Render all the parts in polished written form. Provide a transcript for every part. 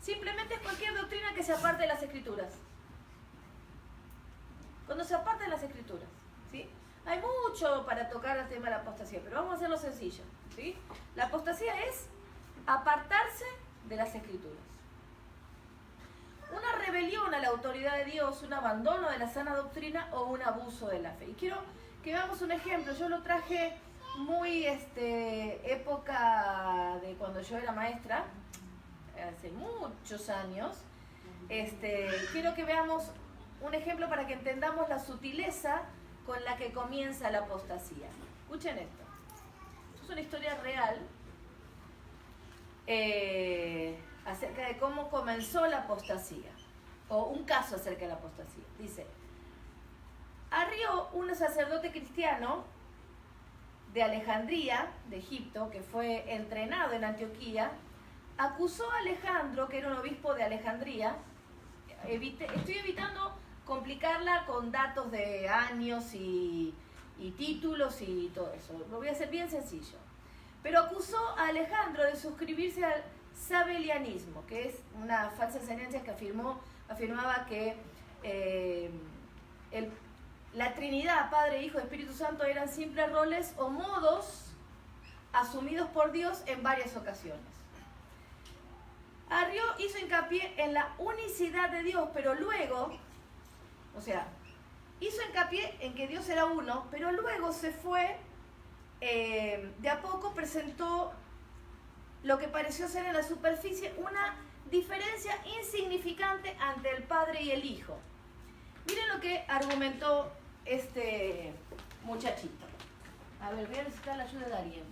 simplemente es cualquier doctrina que se aparte de las Escrituras. Cuando se aparta de las Escrituras, ¿sí? Hay mucho para tocar el tema de la apostasía, pero vamos a hacerlo sencillo, ¿sí? La apostasía es apartarse de las Escrituras. Una rebelión a la autoridad de Dios, un abandono de la sana doctrina o un abuso de la fe. Y quiero que veamos un ejemplo. Yo lo traje muy época de cuando yo era maestra, hace muchos años. Quiero que veamos un ejemplo para que entendamos la sutileza con la que comienza la apostasía. Escuchen esto. Esto es una historia real acerca de cómo comenzó la apostasía, o un caso acerca de la apostasía. Dice: Arrio, un sacerdote cristiano de Alejandría, de Egipto, que fue entrenado en Antioquía, acusó a Alejandro, que era un obispo de Alejandría. Estoy evitando complicarla con datos de años y títulos y todo eso. Lo voy a hacer bien sencillo. Pero acusó a Alejandro de suscribirse al sabelianismo, que es una falsa enseñanza que afirmaba que la Trinidad, Padre, Hijo y Espíritu Santo, eran simples roles o modos asumidos por Dios en varias ocasiones. Arrio hizo hincapié en la unicidad de Dios, pero luego, hizo hincapié en que Dios era uno, pero luego se fue, de a poco presentó lo que pareció ser en la superficie una diferencia insignificante ante el Padre y el Hijo. Miren lo que argumentó este muchachito. A ver, voy a necesitar la ayuda de alguien.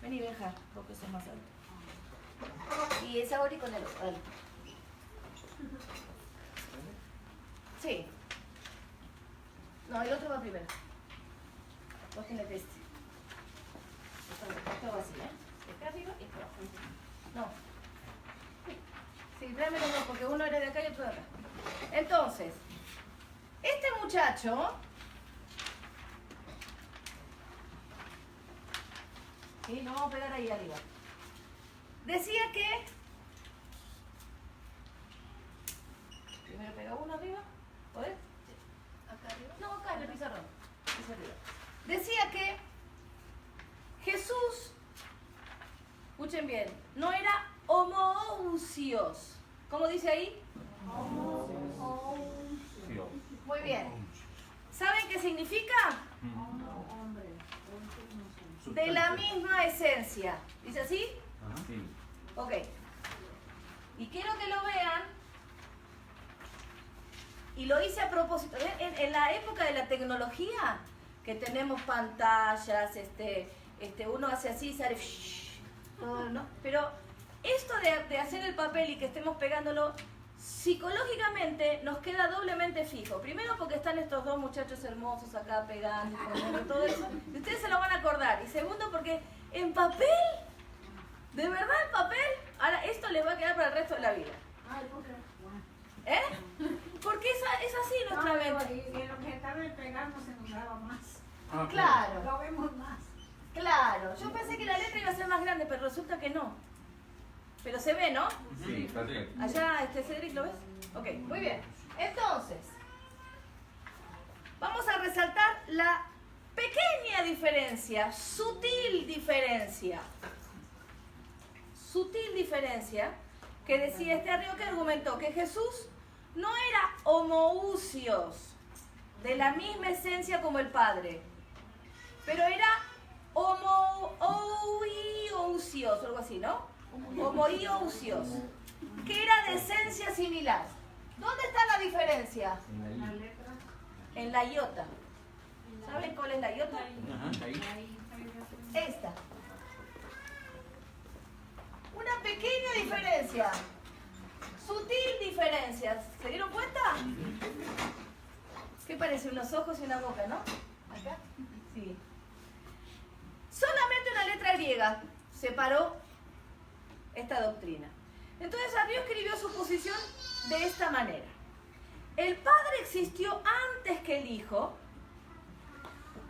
Vení, Benja, porque ese es más alto. Y es ahora y con el otro. Dale. Sí. No, el otro va primero. Vos tenés este. Esto va así, ¿eh? Acá arriba y acá abajo. No. Sí, tráeme los dos, porque uno era de acá y otro de acá. Entonces, este muchacho, sí, lo vamos a pegar ahí arriba, decía que, primero pega uno arriba, ¿podés? ¿Acá arriba? No, acá en el pizarrón. Decía que Jesús, escuchen bien, no era homoousios. ¿Cómo dice ahí? Homoousios. Muy bien. ¿Saben qué significa? De la misma esencia. ¿Dice así? Sí. Ok. Y quiero que lo vean. Y lo hice a propósito. En la época de la tecnología, que tenemos pantallas, uno hace así, sale, ¿no? Pero esto de hacer el papel y que estemos pegándolo, psicológicamente nos queda doblemente fijo. Primero porque están estos dos muchachos hermosos acá pegando y todo eso, y ustedes se lo van a acordar. Y segundo porque en papel, de verdad en papel, ahora esto les va a quedar para el resto de la vida. ¿Eh? Porque es así nuestra mente. Y lo que estaba pegando se nos daba más. Claro. Lo vemos más. Claro, yo pensé que la letra iba a ser más grande, pero resulta que no. Pero se ve, ¿no? Sí, perfecto. Allá, Cedric, ¿lo ves? Ok, muy bien. Entonces, vamos a resaltar la pequeña diferencia, sutil diferencia que decía este Arrio, que argumentó que Jesús no era homoousios, de la misma esencia como el Padre, pero era homoousios, o algo así, ¿no? Homoiousios, que era de esencia similar. ¿Dónde está la diferencia? La letra. En la iota. ¿Saben cuál es la iota? Ajá, ahí. Esta. Una pequeña diferencia. Sutil diferencia. ¿Se dieron cuenta? ¿Qué parece? Unos ojos y una boca, ¿no? ¿Acá? Sí. Solamente una letra griega separó esta doctrina. Entonces Arrio escribió su posición de esta manera: el Padre existió antes que el Hijo.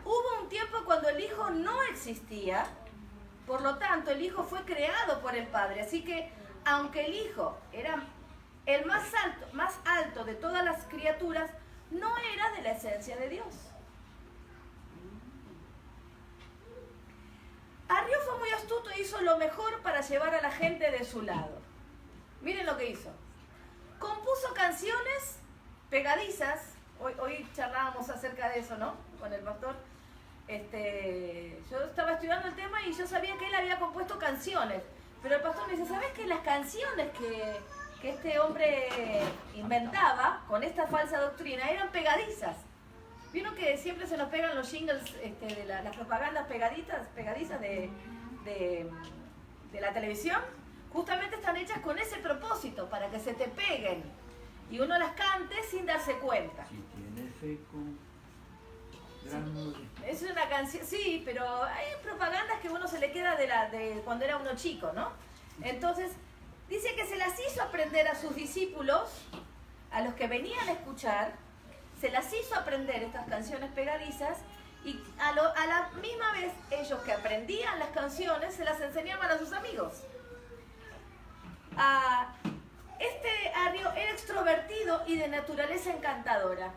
Hubo un tiempo cuando el Hijo no existía, por lo tanto el Hijo fue creado por el Padre, así que aunque el Hijo era el más alto de todas las criaturas, no era de la esencia de Dios. Arrio fue muy astuto e hizo lo mejor para llevar a la gente de su lado. Miren lo que hizo. Compuso canciones pegadizas. Hoy charlábamos acerca de eso, ¿no? Con el pastor. Yo estaba estudiando el tema y yo sabía que él había compuesto canciones. Pero el pastor me dice, ¿sabes que las canciones que este hombre inventaba con esta falsa doctrina eran pegadizas? ¿Vieron que siempre se nos pegan los jingles de las propagandas pegadizas de la televisión? Justamente están hechas con ese propósito, para que se te peguen y uno las cante sin darse cuenta. Si tiene fe con gran música. Es una canción, sí, pero hay propagandas que uno se le queda de cuando era uno chico, ¿no? Entonces, dice que se las hizo aprender a sus discípulos, a los que venían a escuchar, se las hizo aprender estas canciones pegadizas y a la misma vez ellos que aprendían las canciones se las enseñaban a sus amigos. Este Arrio era extrovertido y de naturaleza encantadora.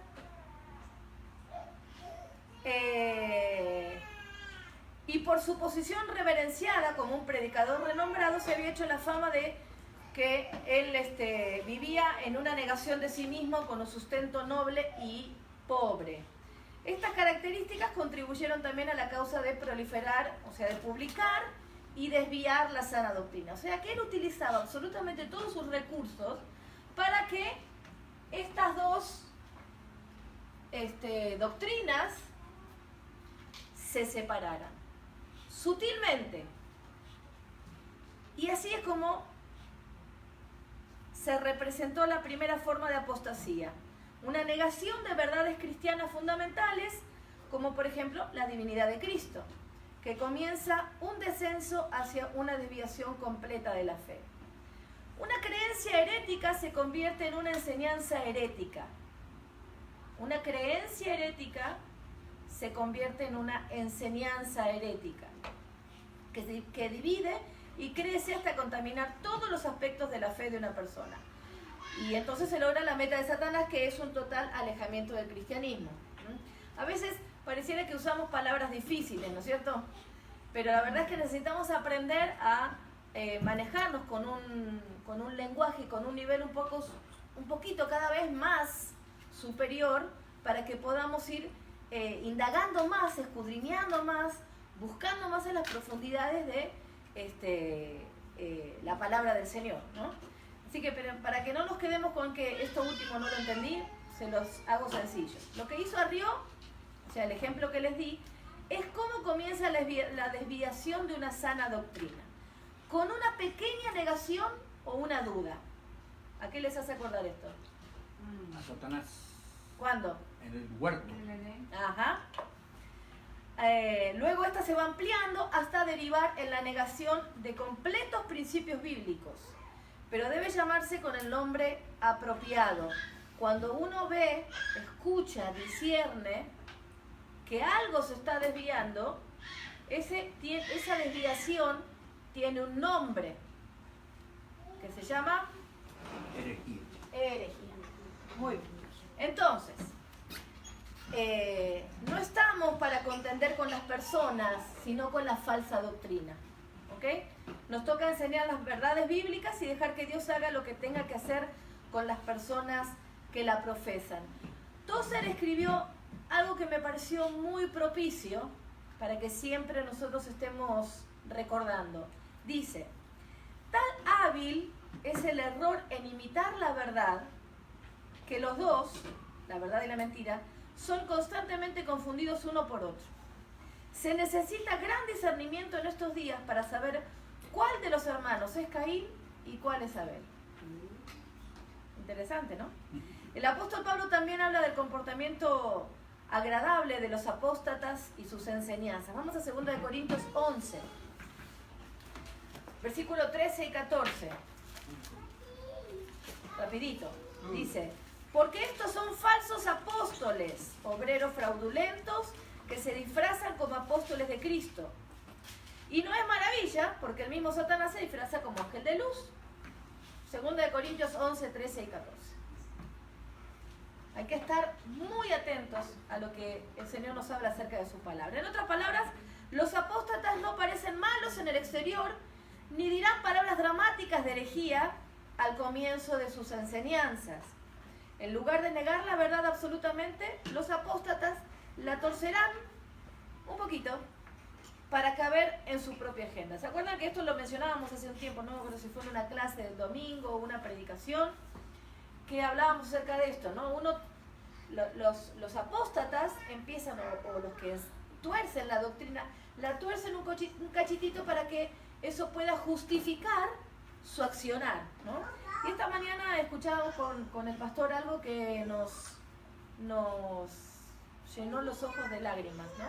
Y por su posición reverenciada como un predicador renombrado se había hecho la fama de que él vivía en una negación de sí mismo con un sustento noble y pobre. Estas características contribuyeron también a la causa de proliferar, o sea, de publicar y desviar la sana doctrina. O sea, que él utilizaba absolutamente todos sus recursos para que estas dos doctrinas se separaran sutilmente. Y así es como se representó la primera forma de apostasía, una negación de verdades cristianas fundamentales, como por ejemplo la divinidad de Cristo, que comienza un descenso hacia una desviación completa de la fe. Una creencia herética se convierte en una enseñanza herética. Una creencia herética se convierte en una enseñanza herética, que divide y crece hasta contaminar todos los aspectos de la fe de una persona. Y entonces se logra la meta de Satanás, que es un total alejamiento del cristianismo. A veces pareciera que usamos palabras difíciles, ¿no es cierto? Pero la verdad es que necesitamos aprender a manejarnos con un lenguaje, con un nivel un poquito cada vez más superior, para que podamos ir indagando más, escudriñando más, buscando más en las profundidades de la palabra del Señor, ¿no? Así que para que no nos quedemos con que esto último no lo entendí, se los hago sencillo. Lo que hizo Arrio, o sea, el ejemplo que les di, es cómo comienza la desviación de una sana doctrina. Con una pequeña negación o una duda. ¿A qué les hace acordar esto? A Satanás. ¿Cuándo? En el huerto. Ajá. Luego esta se va ampliando hasta derivar en la negación de completos principios bíblicos. Pero debe llamarse con el nombre apropiado. Cuando uno ve, escucha, discierne que algo se está desviando, esa desviación tiene un nombre que se llama Herejía. herejía. Muy bien. Entonces, no estamos para contender con las personas, sino con la falsa doctrina. ¿Ok? Nos toca enseñar las verdades bíblicas y dejar que Dios haga lo que tenga que hacer con las personas que la profesan. Tozer escribió algo que me pareció muy propicio para que siempre nosotros estemos recordando. Dice: tal hábil es el error en imitar la verdad, que los dos, la verdad y la mentira, son constantemente confundidos uno por otro. Se necesita gran discernimiento en estos días para saber cuál de los hermanos es Caín y cuál es Abel. Interesante, ¿no? El apóstol Pablo también habla del comportamiento agradable de los apóstatas y sus enseñanzas. Vamos a 2 de Corintios 11, versículo 13 y 14. Rapidito. Dice: porque estos son falsos apóstoles, obreros fraudulentos, que se disfrazan como apóstoles de Cristo. Y no es maravilla, porque el mismo Satanás se disfraza como ángel de luz. 2 de Corintios 11, 13 y 14. Hay que estar muy atentos a lo que el Señor nos habla acerca de su palabra. En otras palabras, los apóstatas no parecen malos en el exterior, ni dirán palabras dramáticas de herejía al comienzo de sus enseñanzas. En lugar de negar la verdad absolutamente, los apóstatas la torcerán un poquito para caber en su propia agenda. ¿Se acuerdan que esto lo mencionábamos hace un tiempo? No me acuerdo si fue en una clase del domingo o una predicación, que hablábamos acerca de esto, ¿no? Los apóstatas empiezan, o los que tuercen la doctrina, la tuercen un cachitito para que eso pueda justificar su accionar, ¿no? Y esta mañana he escuchado con el pastor algo que nos llenó los ojos de lágrimas, ¿no?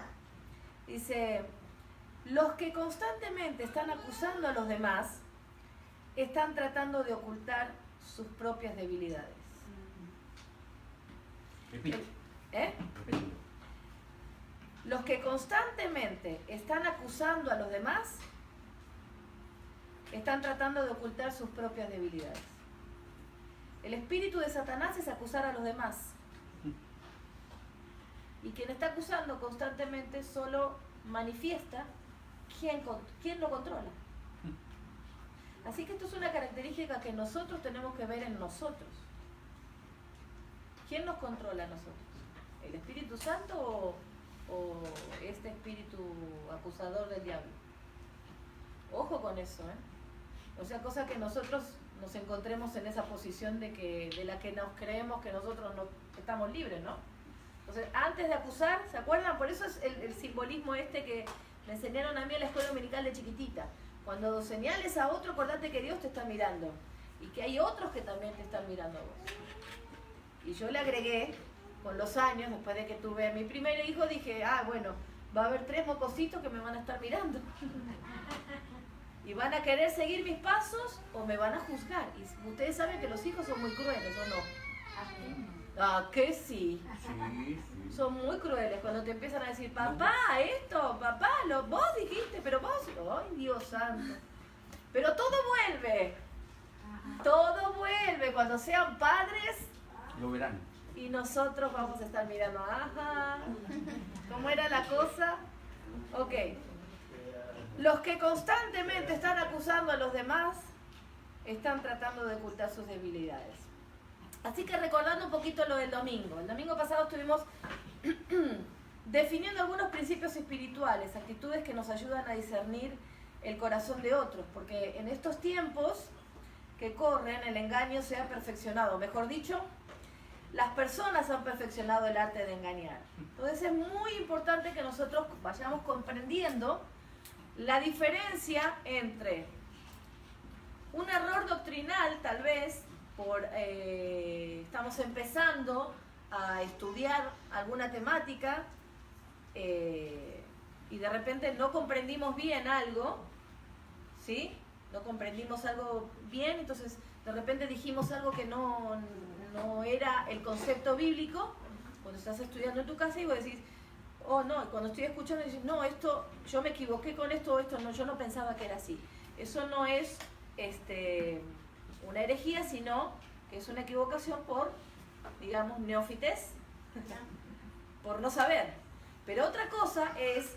Dice, los que constantemente están acusando a los demás están tratando de ocultar sus propias debilidades. Repito. Repito. Los que constantemente están acusando a los demás están tratando de ocultar sus propias debilidades. El espíritu de Satanás es acusar a los demás. Y quien está acusando constantemente solo manifiesta quién lo controla. Así que esto es una característica que nosotros tenemos que ver en nosotros. ¿Quién nos controla a nosotros? ¿El Espíritu Santo o este espíritu acusador del diablo? Ojo con eso, ¿eh? O sea, cosa que nosotros nos encontremos en esa posición de la que nos creemos que nosotros no estamos libres, ¿no? Entonces, antes de acusar, ¿se acuerdan? Por eso es el simbolismo este que me enseñaron a mí en la escuela dominical de chiquitita. Cuando señales a otro, acordate que Dios te está mirando y que hay otros que también te están mirando a vos. Y yo le agregué, con los años, después de que tuve a mi primer hijo, dije, bueno, va a haber 3 mocositos que me van a estar mirando. Y van a querer seguir mis pasos o me van a juzgar. Y ustedes saben que los hijos son muy crueles, ¿o no? Ah, que sí. Sí. Son muy crueles cuando te empiezan a decir, papá, esto, papá, vos dijiste, pero vos, ay, Dios santo. Pero todo vuelve. Todo vuelve. Cuando sean padres, Lo verán. y nosotros vamos a estar mirando, ajá, ¿cómo era la cosa? Ok. Los que constantemente están acusando a los demás están tratando de ocultar sus debilidades. Así que recordando un poquito lo del domingo. El domingo pasado estuvimos definiendo algunos principios espirituales, actitudes que nos ayudan a discernir el corazón de otros, porque en estos tiempos que corren el engaño se ha perfeccionado. Mejor dicho, las personas han perfeccionado el arte de engañar. Entonces es muy importante que nosotros vayamos comprendiendo la diferencia entre un error doctrinal, tal vez, estamos empezando a estudiar alguna temática y de repente no comprendimos bien algo, ¿sí? No comprendimos algo bien, entonces de repente dijimos algo que no era el concepto bíblico. Cuando estás estudiando en tu casa y vos decís, oh no, y cuando estoy escuchando decís, no, esto, yo me equivoqué con esto, no, yo no pensaba que era así. Eso no es una herejía, sino que es una equivocación por, digamos, neófites, por no saber. Pero otra cosa es,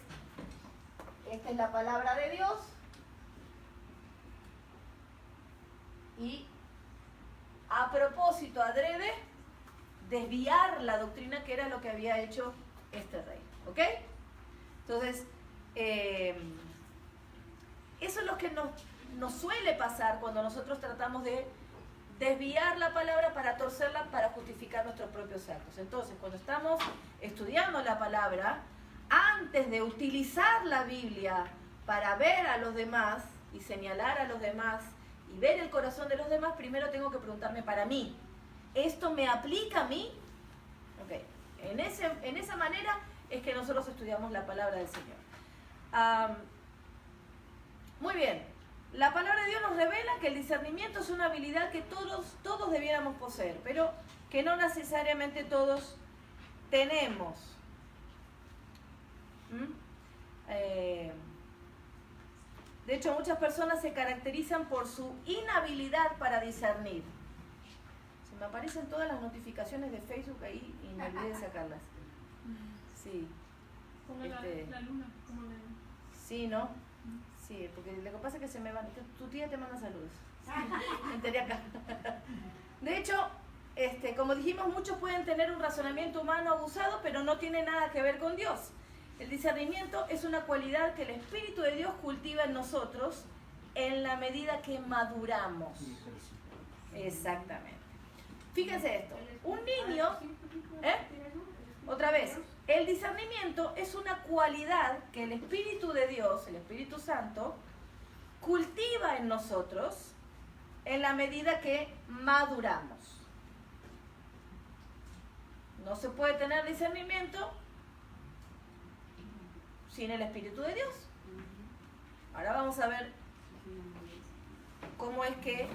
esta es la palabra de Dios, y a propósito, adrede, desviar la doctrina que era lo que había hecho este rey. ¿Ok? Entonces, eso es lo que nos suele pasar cuando nosotros tratamos de desviar la palabra para torcerla para justificar nuestros propios actos. Entonces, cuando estamos estudiando la palabra, antes de utilizar la Biblia para ver a los demás y señalar a los demás y ver el corazón de los demás, primero tengo que preguntarme para mí, ¿esto me aplica a mí? Ok, en esa manera es que nosotros estudiamos la palabra del Señor. Muy bien, la palabra de Dios nos revela que el discernimiento es una habilidad que todos debiéramos poseer, pero que no necesariamente todos tenemos. De hecho, muchas personas se caracterizan por su inhabilidad para discernir. Se me aparecen todas las notificaciones de Facebook ahí y me olvidé de sacarlas. Sí. Como la luna, como la... Sí, ¿no? Sí, porque lo que pasa es que se me van... Tu tía te manda saludos. Me enteré acá. De hecho, como dijimos, muchos pueden tener un razonamiento humano abusado, pero no tiene nada que ver con Dios. El discernimiento es una cualidad que el Espíritu de Dios cultiva en nosotros en la medida que maduramos. Exactamente. Fíjense esto. Un niño... Otra vez. El discernimiento es una cualidad que el Espíritu de Dios, el Espíritu Santo, cultiva en nosotros en la medida que maduramos. No se puede tener discernimiento sin el Espíritu de Dios. Ahora vamos a ver cómo es que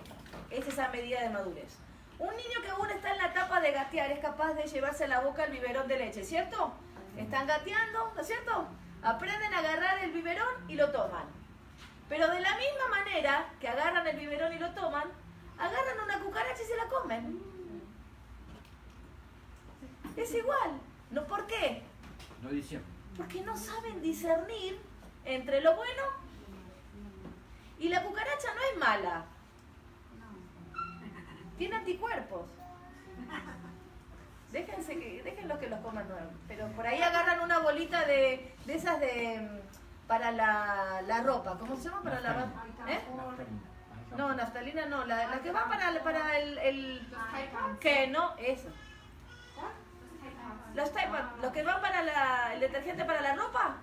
es esa medida de madurez. Un niño que aún está en la etapa de gatear es capaz de llevarse a la boca el biberón de leche, ¿cierto? Están gateando, ¿no es cierto? Aprenden a agarrar el biberón y lo toman. Pero de la misma manera que agarran el biberón y lo toman, agarran una cucaracha y se la comen. Es igual. ¿No? ¿Por qué? No dice. Porque no saben discernir entre lo bueno y la cucaracha no es mala. Tiene anticuerpos. Déjenlos que los coman nuevos. Pero por ahí agarran una bolita de esas para la ropa. ¿Cómo se llama? Para lavar. No, naftalina no. La que va para el ¿qué? No, eso. Los Tide Pads, los que van para el detergente para la ropa.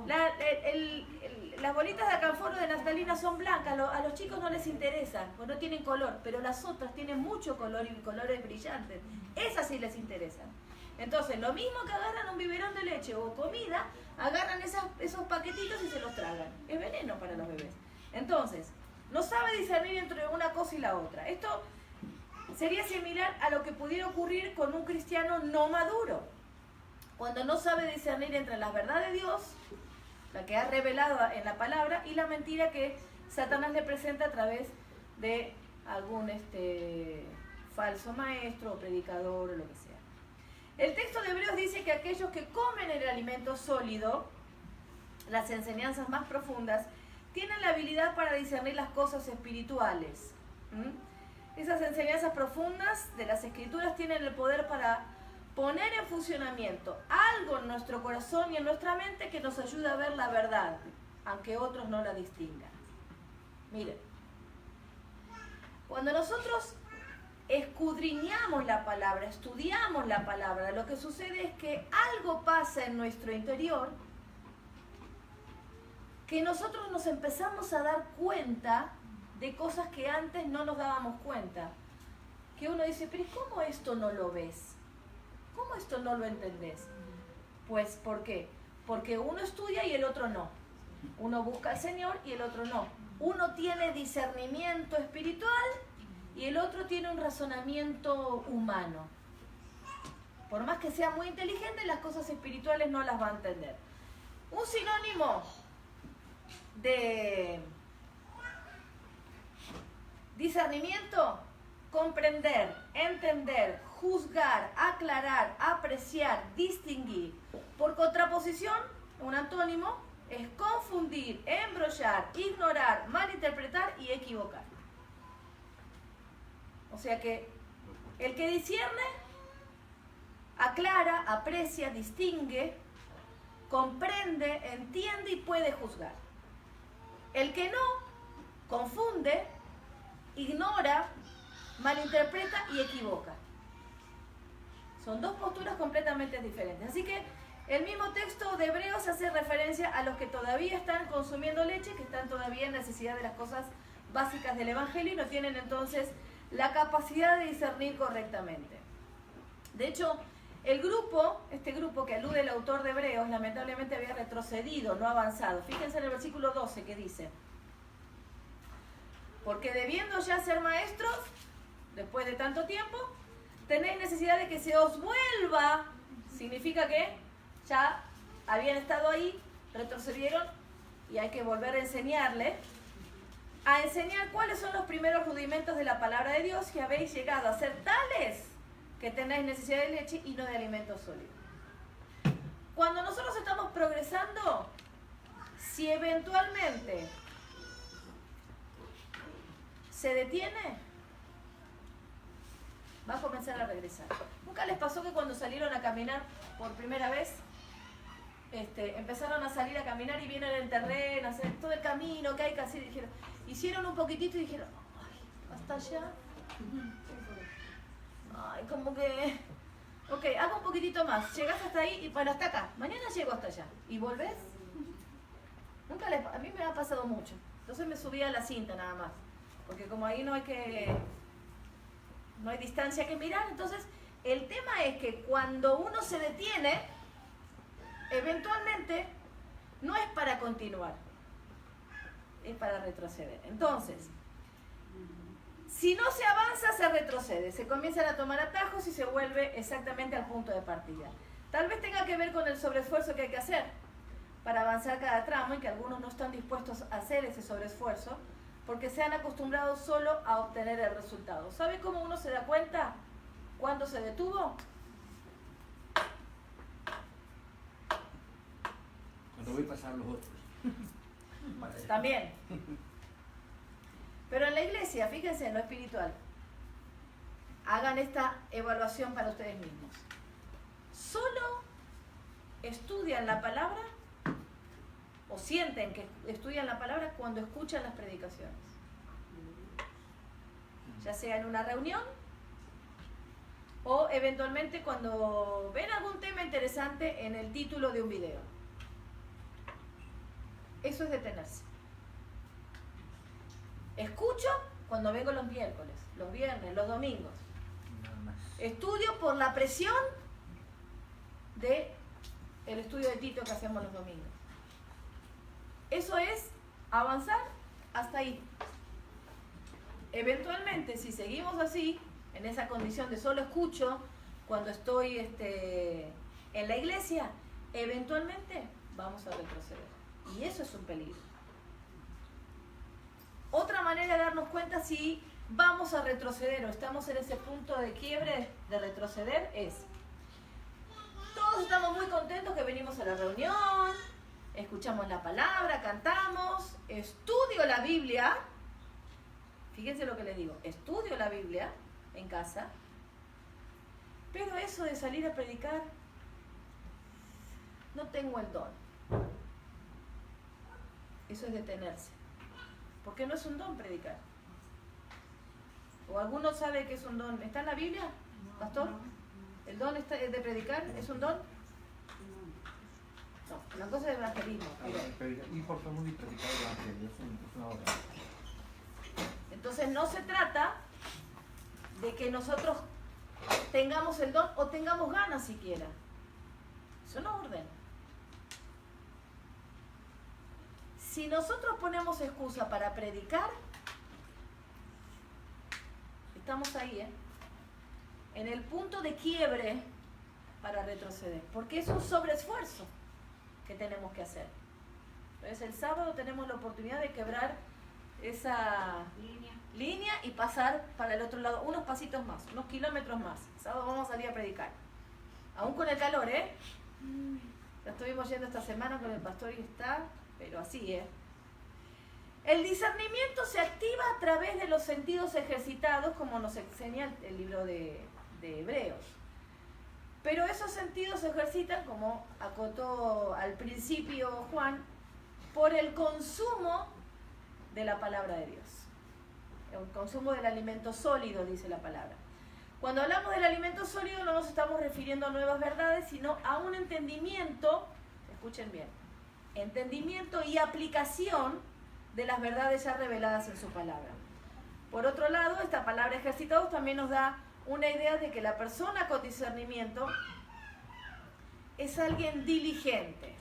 Las bolitas de alcanfor de naftalina son blancas, a los chicos no les interesa, pues no tienen color, pero las otras tienen mucho color y colores brillantes. Esas sí les interesan. Entonces, lo mismo que agarran un biberón de leche o comida, agarran esos paquetitos y se los tragan. Es veneno para los bebés. Entonces, no sabe discernir entre una cosa y la otra. Esto sería similar a lo que pudiera ocurrir con un cristiano no maduro. Cuando no sabe discernir entre la verdad de Dios, la que ha revelado en la palabra, y la mentira que Satanás le presenta a través de algún falso maestro o predicador o lo que sea. El texto de Hebreos dice que aquellos que comen el alimento sólido, las enseñanzas más profundas, tienen la habilidad para discernir las cosas espirituales. Esas enseñanzas profundas de las Escrituras tienen el poder para poner en funcionamiento algo en nuestro corazón y en nuestra mente que nos ayude a ver la verdad, aunque otros no la distingan. Miren, cuando nosotros escudriñamos la palabra, estudiamos la palabra, lo que sucede es que algo pasa en nuestro interior que nosotros nos empezamos a dar cuenta de cosas que antes no nos dábamos cuenta. Que uno dice, pero ¿cómo esto no lo ves? ¿Cómo esto no lo entendés? Pues, ¿por qué? Porque uno estudia y el otro no. Uno busca al Señor y el otro no. Uno tiene discernimiento espiritual y el otro tiene un razonamiento humano. Por más que sea muy inteligente, las cosas espirituales no las va a entender. Un sinónimo de discernimiento: comprender, entender, juzgar, aclarar, apreciar, distinguir. Por contraposición, un antónimo es confundir, embrollar, ignorar, malinterpretar y equivocar. O sea que el que discierne, aclara, aprecia, distingue, comprende, entiende y puede juzgar. El que no, confunde, ignora, malinterpreta y equivoca. Son dos posturas completamente diferentes. Así que el mismo texto de Hebreos hace referencia a los que todavía están consumiendo leche, que están todavía en necesidad de las cosas básicas del Evangelio y no tienen entonces la capacidad de discernir correctamente. De hecho, este grupo que alude el autor de Hebreos, lamentablemente había retrocedido, no avanzado. Fíjense en el versículo 12 que dice: porque debiendo ya ser maestros, después de tanto tiempo, tenéis necesidad de que se os vuelva. Significa que ya habían estado ahí, retrocedieron y hay que volver a enseñar cuáles son los primeros rudimentos de la palabra de Dios, que habéis llegado a ser tales que tenéis necesidad de leche y no de alimento sólido. Cuando nosotros estamos progresando, si eventualmente se detiene, va a comenzar a regresar. ¿Nunca les pasó que cuando salieron a caminar por primera vez, empezaron a salir a caminar y vieron el terreno, hacer todo el camino que hay que hacer, y dijeron, hicieron un poquitito y dijeron, ay, hasta allá? Ay, como que, ok, hago un poquitito más, llegas hasta ahí y bueno, hasta acá, mañana llego hasta allá. ¿Y volvés? A mí me ha pasado mucho. Entonces me subí a la cinta nada más, porque como ahí no hay distancia que mirar, entonces el tema es que cuando uno se detiene, eventualmente no es para continuar, es para retroceder. Entonces, si no se avanza, se retrocede, se comienzan a tomar atajos y se vuelve exactamente al punto de partida. Tal vez tenga que ver con el sobreesfuerzo que hay que hacer para avanzar cada tramo, y que algunos no están dispuestos a hacer ese sobreesfuerzo porque se han acostumbrado solo a obtener el resultado. ¿Sabe cómo uno se da cuenta cuando se detuvo? Cuando voy a pasar los otros. También. Pero en la iglesia, fíjense en lo espiritual, hagan esta evaluación para ustedes mismos. Solo estudian la palabra o sienten que estudian la palabra cuando escuchan las predicaciones. Ya sea en una reunión o eventualmente cuando ven algún tema interesante en el título de un video. Eso es detenerse. Escucho cuando vengo los miércoles, los viernes, los domingos. Nada más. Estudio por la presión de el estudio de Tito que hacemos los domingos. Eso es avanzar hasta ahí. Eventualmente, si seguimos así, en esa condición de solo escucho cuando estoy en la iglesia, eventualmente vamos a retroceder. Y eso es un peligro. Otra manera de darnos cuenta si vamos a retroceder o estamos en ese punto de quiebre de retroceder es: todos estamos muy contentos que venimos a la reunión, escuchamos la palabra, cantamos, estudio la Biblia. Fíjense lo que les digo, estudio la Biblia en casa, pero eso de salir a predicar, no tengo el don. Eso es detenerse, porque no es un don predicar. ¿O alguno sabe que es un don? ¿Está en la Biblia, pastor? ¿El don de predicar es un don? No, una cosa es evangelismo. Ir por todo el mundo y predicar el evangelio, es una obra. Entonces no se trata de que nosotros tengamos el don o tengamos ganas siquiera. Eso no es orden. Si nosotros ponemos excusa para predicar, estamos ahí, en el punto de quiebre para retroceder, porque es un sobreesfuerzo que tenemos que hacer. Entonces el sábado tenemos la oportunidad de quebrar esa línea y pasar para el otro lado, unos pasitos más, unos kilómetros más. El sábado vamos a salir a predicar, aún con el calor, Ya estuvimos yendo esta semana con el pastor y está, pero así, El discernimiento se activa a través de los sentidos ejercitados, como nos enseña el libro de Hebreos. Pero esos sentidos se ejercitan, como acotó al principio Juan, por el consumo de la palabra de Dios. El consumo del alimento sólido, dice la palabra. Cuando hablamos del alimento sólido no nos estamos refiriendo a nuevas verdades, sino a un entendimiento, escuchen bien, entendimiento y aplicación de las verdades ya reveladas en su palabra. Por otro lado, esta palabra ejercitados también nos da una idea de que la persona con discernimiento es alguien diligente.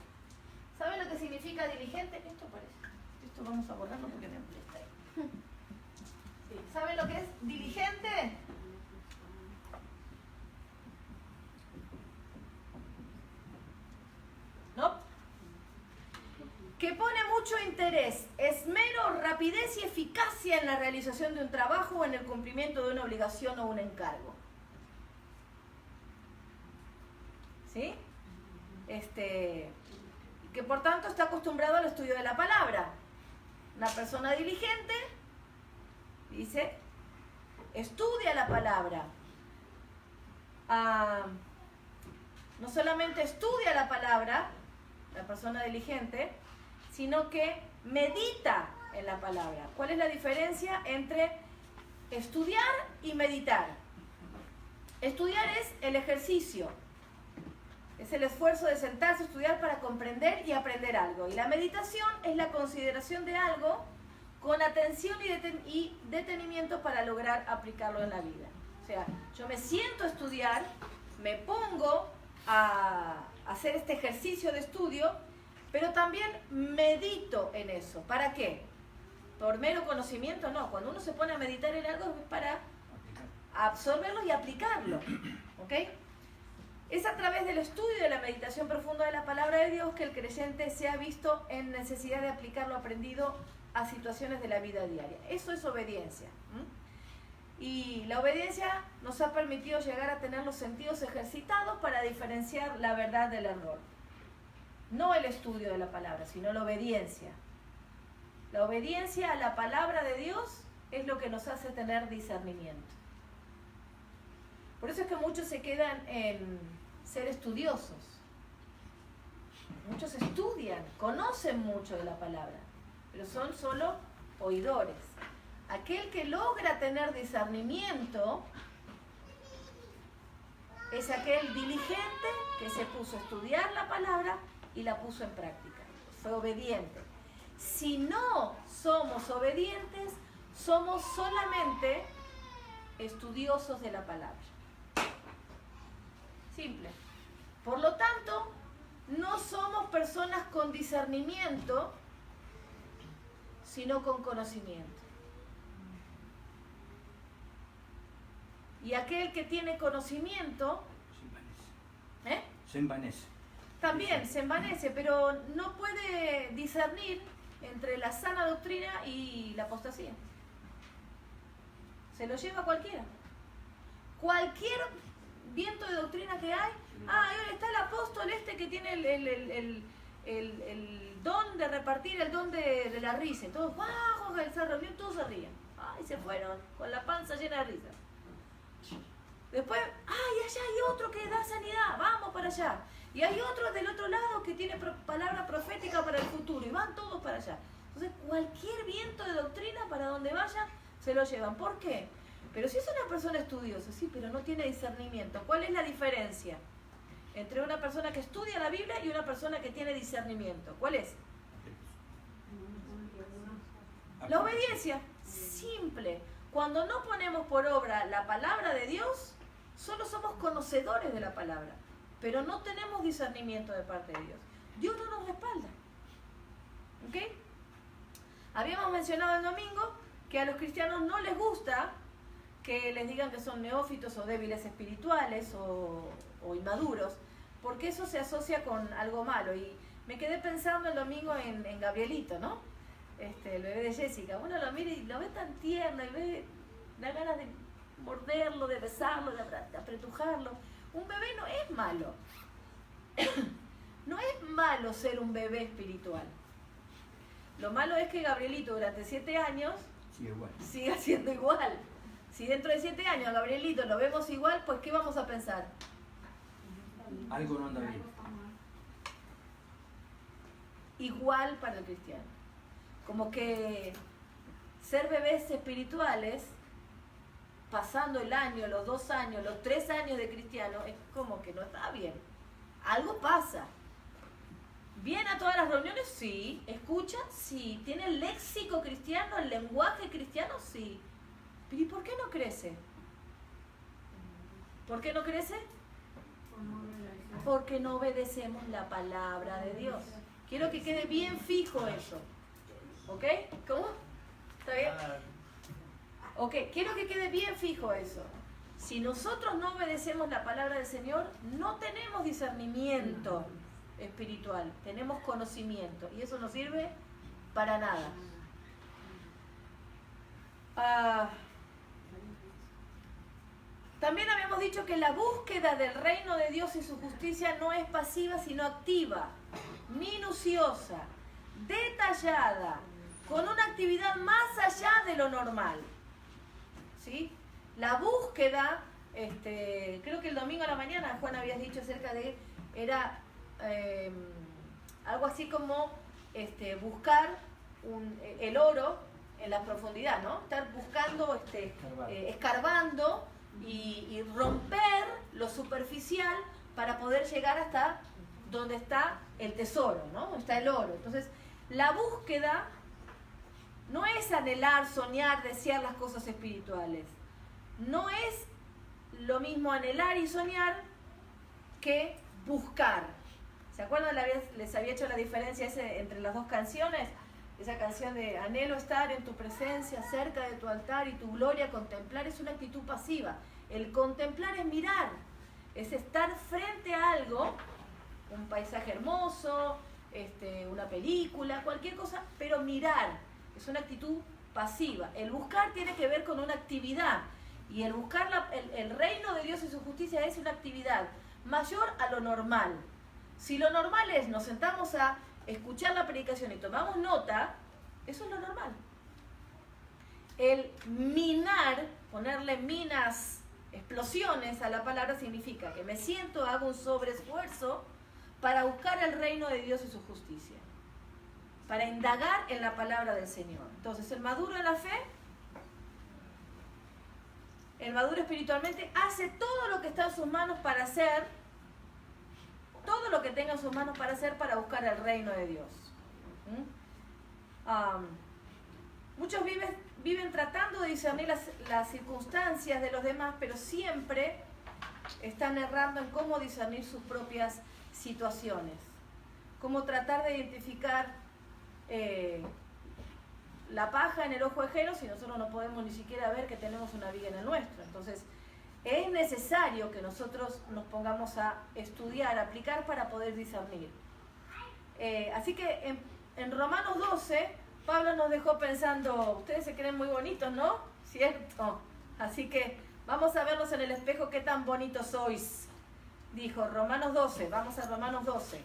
¿Saben lo que significa diligente? Esto parece. Esto vamos a borrarlo porque me molesta ahí. Sí. ¿Saben lo que es diligente? ¿No? Que pone mucho interés interés, esmero, rapidez y eficacia en la realización de un trabajo o en el cumplimiento de una obligación o un encargo. ¿Sí? Que por tanto está acostumbrado al estudio de la palabra. Una persona diligente, dice, estudia la palabra. No solamente estudia la palabra, la persona diligente, sino que medita en la palabra. ¿Cuál es la diferencia entre estudiar y meditar? Estudiar es el ejercicio, es el esfuerzo de sentarse a estudiar para comprender y aprender algo. Y la meditación es la consideración de algo con atención y detenimiento para lograr aplicarlo en la vida. O sea, yo me siento a estudiar, me pongo a hacer este ejercicio de estudio, pero también medito en eso. ¿Para qué? ¿Por mero conocimiento? No. Cuando uno se pone a meditar en algo es para absorberlo y aplicarlo. ¿Ok? Es a través del estudio y de la meditación profunda de la palabra de Dios que el creyente se ha visto en necesidad de aplicar lo aprendido a situaciones de la vida diaria. Eso es obediencia. Y la obediencia nos ha permitido llegar a tener los sentidos ejercitados para diferenciar la verdad del error. No el estudio de la palabra, sino la obediencia. La obediencia a la palabra de Dios es lo que nos hace tener discernimiento. Por eso es que muchos se quedan en ser estudiosos. Muchos estudian, conocen mucho de la palabra, pero son solo oidores. Aquel que logra tener discernimiento es aquel diligente que se puso a estudiar la palabra y la puso en práctica. Fue obediente. Si no somos obedientes, somos solamente estudiosos de la palabra. Simple. Por lo tanto, no somos personas con discernimiento, sino con conocimiento. Y aquel que tiene conocimiento se envanece. También se envanece, pero no puede discernir entre la sana doctrina y la apostasía. Se lo lleva cualquiera. Cualquier viento de doctrina que hay. Está el apóstol que tiene el don de repartir, el don de la risa. Todos, esa reunión, todos se ríen. Y se fueron con la panza llena de risa. Después, allá hay otro que da sanidad, vamos para allá. Y hay otro del otro lado que tiene palabra profética para el futuro, y van todos para allá. Entonces, cualquier viento de doctrina, para donde vaya, se lo llevan. ¿Por qué? Pero si es una persona estudiosa, sí, pero no tiene discernimiento. ¿Cuál es la diferencia entre una persona que estudia la Biblia y una persona que tiene discernimiento? ¿Cuál es? La obediencia. Simple. Cuando no ponemos por obra la palabra de Dios, solo somos conocedores de la palabra, pero no tenemos discernimiento de parte de Dios. Dios no nos respalda. ¿Ok? Habíamos mencionado el domingo que a los cristianos no les gusta que les digan que son neófitos o débiles espirituales o inmaduros, porque eso se asocia con algo malo. Y me quedé pensando el domingo en Gabrielito, ¿no? El bebé de Jessica. Uno lo mira y lo ve tan tierno y da ganas de morderlo, de besarlo, de apretujarlo. Un bebé no es malo. No es malo ser un bebé espiritual. Lo malo es que Gabrielito durante 7 años siga siendo igual. Si dentro de 7 años a Gabrielito lo vemos igual, pues ¿qué vamos a pensar? Algo no anda bien. Igual para el cristiano. Como que ser bebés espirituales, pasando el año, los 2 años, los 3 años de cristiano, es como que no está bien. Algo pasa. ¿Viene a todas las reuniones? Sí. ¿Escucha? Sí. ¿Tiene el léxico cristiano, el lenguaje cristiano? Sí. ¿Y por qué no crece? ¿Por qué no crece? Porque no obedecemos la palabra de Dios. Quiero que quede bien fijo eso. ¿Ok? ¿Cómo? ¿Está bien? Ok, quiero que quede bien fijo eso. Si nosotros no obedecemos la palabra del Señor, no tenemos discernimiento espiritual, tenemos conocimiento. ¿Y eso nos sirve? para nada. También habíamos dicho que la búsqueda del reino de Dios y su justicia no es pasiva, sino activa, minuciosa, detallada, con una actividad más allá de lo normal. ¿Sí? La búsqueda, creo que el domingo a la mañana, Juan, habías dicho acerca de, era algo así como buscar el oro en la profundidad, ¿no? Estar buscando, escarbando y romper lo superficial para poder llegar hasta donde está el tesoro, ¿no? Donde está el oro. Entonces, la búsqueda no es anhelar, soñar, desear las cosas espirituales. No es lo mismo anhelar y soñar que buscar. ¿Se acuerdan? Les había hecho la diferencia entre las dos canciones. Esa canción de anhelo estar en tu presencia, cerca de tu altar y tu gloria contemplar es una actitud pasiva. El contemplar es mirar, es estar frente a algo, un paisaje hermoso, una película, cualquier cosa, pero mirar es una actitud pasiva. El buscar tiene que ver con una actividad y el buscar el reino de Dios y su justicia es una actividad mayor a lo normal. Si lo normal es nos sentamos a escuchar la predicación y tomamos nota, eso es lo normal. El minar, ponerle minas, explosiones a la palabra significa que me siento, hago un sobreesfuerzo para buscar el reino de Dios y su justicia, para indagar en la palabra del Señor. Entonces, el maduro en la fe, el maduro espiritualmente, hace todo lo que está en sus manos para hacer, todo lo que tenga en sus manos para hacer para buscar el reino de Dios. Muchos viven tratando de discernir las circunstancias de los demás, pero siempre están errando en cómo discernir sus propias situaciones. Cómo tratar de identificar la paja en el ojo ajeno si nosotros no podemos ni siquiera ver que tenemos una viga en el nuestro. Entonces, es necesario que nosotros nos pongamos a estudiar, a aplicar para poder discernir. Así que en Romanos 12, Pablo nos dejó pensando, ustedes se creen muy bonitos, ¿no? ¿Cierto? Así que vamos a vernos en el espejo qué tan bonitos sois. Dijo Romanos 12, vamos a Romanos 12.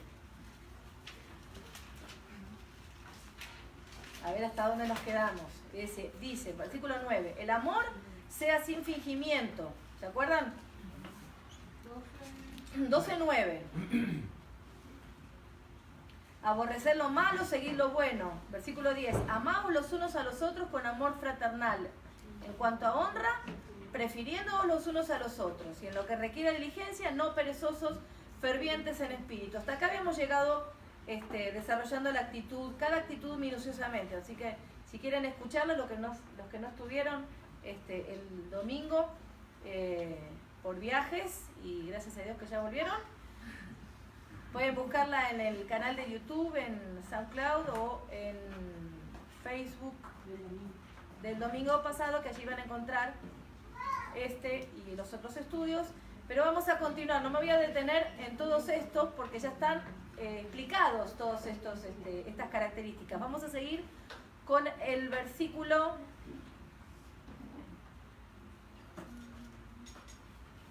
A ver hasta dónde nos quedamos. Dice, versículo 9, el amor sea sin fingimiento. ¿Se acuerdan? 12:9. Aborrecer lo malo, seguir lo bueno. Versículo 10. Amaos los unos a los otros con amor fraternal. En cuanto a honra, prefiriéndoos los unos a los otros. Y en lo que requiere diligencia, no perezosos, fervientes en espíritu. Hasta acá habíamos llegado desarrollando la actitud, cada actitud minuciosamente. Así que si quieren escucharlo, los que no estuvieron el domingo, por viajes, y gracias a Dios que ya volvieron, pueden buscarla en el canal de YouTube, en SoundCloud o en Facebook del domingo pasado, que allí van a encontrar y los otros estudios. Pero vamos a continuar, no me voy a detener en todos estos porque ya están explicados todos estas características. Vamos a seguir con el versículo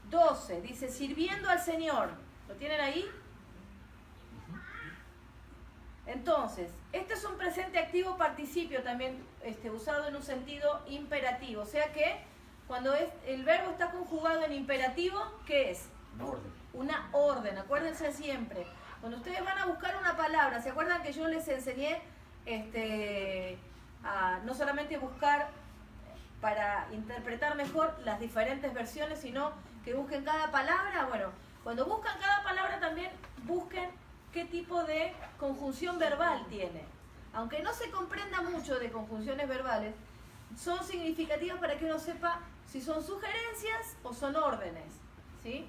12, dice, sirviendo al Señor. ¿Lo tienen ahí? Entonces, este es un presente activo participio también usado en un sentido imperativo. O sea que cuando el verbo está conjugado en imperativo, ¿qué es? Una orden. Una orden, acuérdense siempre. Cuando ustedes van a buscar una palabra, ¿se acuerdan que yo les enseñé a no solamente buscar para interpretar mejor las diferentes versiones, sino que busquen cada palabra? Bueno, cuando buscan cada palabra también busquen qué tipo de conjunción verbal tiene. Aunque no se comprenda mucho de conjunciones verbales, son significativas para que uno sepa si son sugerencias o son órdenes, ¿sí?